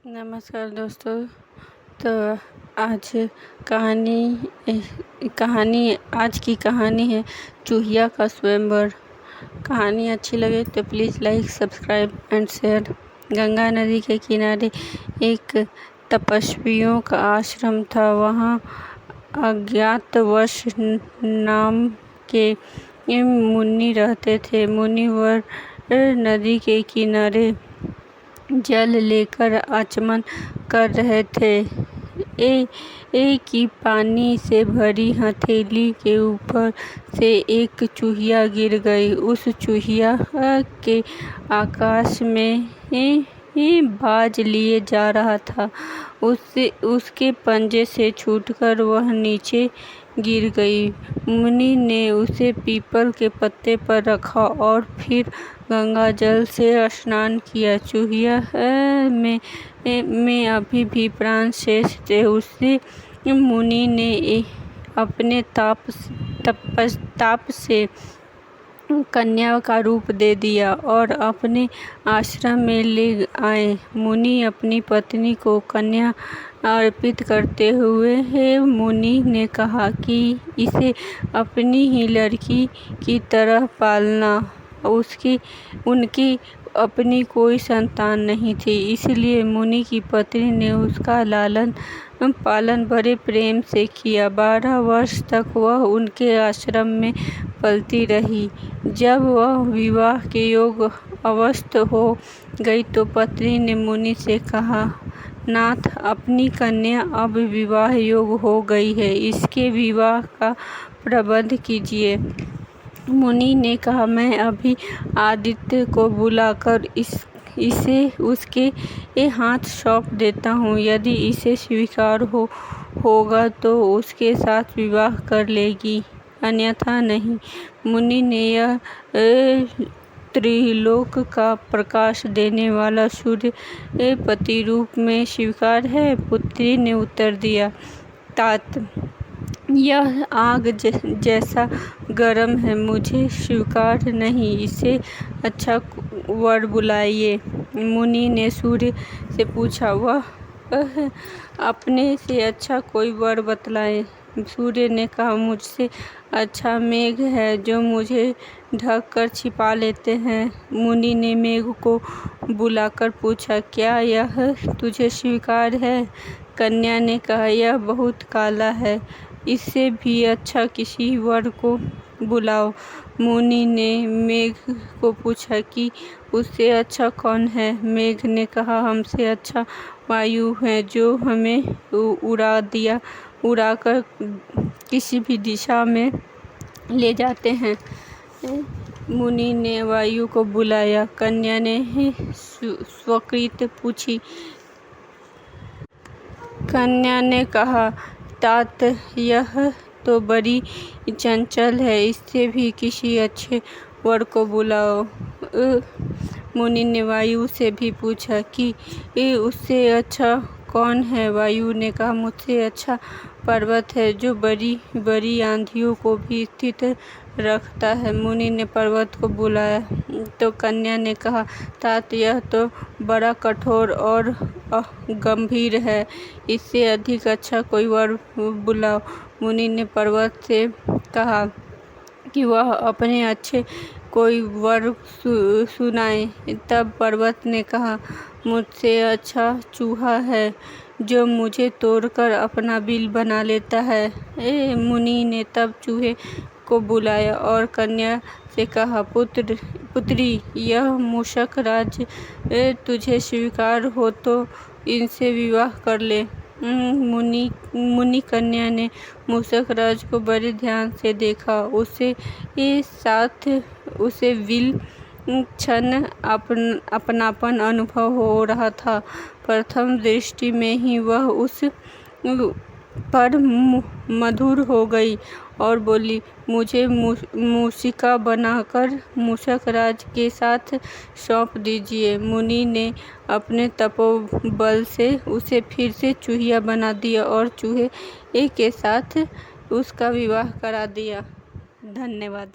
नमस्कार दोस्तों। तो आज आज की कहानी है चूहिया का स्वयंवर। कहानी अच्छी लगे तो please like, subscribe and share. Ganga नदी के किनारे एक तपस्वियों का आश्रम था। वहाँ अज्ञातवश नाम के मुनि रहते थे। मुनिवर नदी के किनारे जल लेकर आचमन कर रहे थे। एक ही पानी से भरी हथेली के ऊपर से एक चूहिया गिर गई। उस चूहिया के आकाश में बाज लिए जा रहा था। उसके पंजे से छूटकर वह नीचे गिर गई। मुनि ने उसे पीपल के पत्ते पर रखा और फिर गंगा जल से स्नान किया। चूहिया में अभी भी प्राण शेष थे। उसे मुनि ने अपने ताप से कन्या का रूप दे दिया और अपने आश्रम में ले आए। मुनि अपनी पत्नी को कन्या अर्पित करते हुए मुनि ने कहा कि इसे अपनी ही लड़की की तरह पालना। उनकी अपनी कोई संतान नहीं थी, इसलिए मुनि की पत्नी ने उसका लालन पालन बड़े प्रेम से किया। 12 वर्ष तक वह उनके आश्रम में पलती रही। जब वह विवाह के योग अवस्था हो गई तो पत्नी ने मुनि से कहा, नाथ, अपनी कन्या अब विवाह योग हो गई है, इसके विवाह का प्रबंध कीजिए। मुनि ने कहा, मैं अभी आदित्य को बुलाकर इसे उसके हाथ सौंप देता हूँ। यदि इसे स्वीकार होगा तो उसके साथ विवाह कर लेगी, अन्यथा नहीं। मुनि ने यह त्रिलोक का प्रकाश देने वाला सूर्य पति रूप में स्वीकार है? पुत्री ने उत्तर दिया, तात, यह आग जैसा गर्म है, मुझे स्वीकार नहीं। इसे अच्छा वर बुलाइए। मुनि ने सूर्य से पूछा, वह अपने से अच्छा कोई वर बतलाए। सूर्य ने कहा, मुझसे अच्छा मेघ है जो मुझे ढक कर छिपा लेते हैं। मुनि ने मेघ को बुलाकर पूछा, क्या यह तुझे स्वीकार है? कन्या ने कहा, यह बहुत काला है, इससे भी अच्छा किसी वर को बुलाओ। मुनि ने मेघ को पूछा कि उससे अच्छा कौन है? मेघ ने कहा, हमसे अच्छा वायु है जो हमें उड़ाकर किसी भी दिशा में ले जाते हैं। मुनि ने वायु को बुलाया। कन्या ने स्वकृत पूछी। कन्या ने कहा, तात, यह तो बड़ी चंचल है, इससे भी किसी अच्छे वर को बुलाओ। मुनि ने वायु से भी पूछा कि उससे अच्छा कौन है? वायु ने कहा, मुझसे अच्छा पर्वत है जो बड़ी बड़ी आंधियों को भी स्थिर रखता है। मुनि ने पर्वत को बुलाया तो कन्या ने कहा, तात, यह तो बड़ा कठोर और गंभीर है, इससे अधिक अच्छा कोई वर बुलाओ। मुनि ने पर्वत से कहा कि वह अपने अच्छे कोई वर सुनाए। तब पर्वत ने कहा, मुझसे अच्छा चूहा है जो मुझे तोड़कर अपना बिल बना लेता है। मुनि ने तब चूहे को बुलाया और कन्या से कहा, पुत्री, यह मूषक राज तुझे स्वीकार हो तो इनसे विवाह कर ले। मुनि कन्या ने मूषक राज को बड़े ध्यान से देखा। उसे विल क्षण अपनापन अनुभव हो रहा था। प्रथम दृष्टि में ही वह उस पर मधुर हो गई और बोली, मुझे मूषिका बनाकर मूषक राज के साथ सौंप दीजिए। मुनि ने अपने तपोबल से उसे फिर से चूहिया बना दिया और चूहे के साथ उसका विवाह करा दिया। धन्यवाद।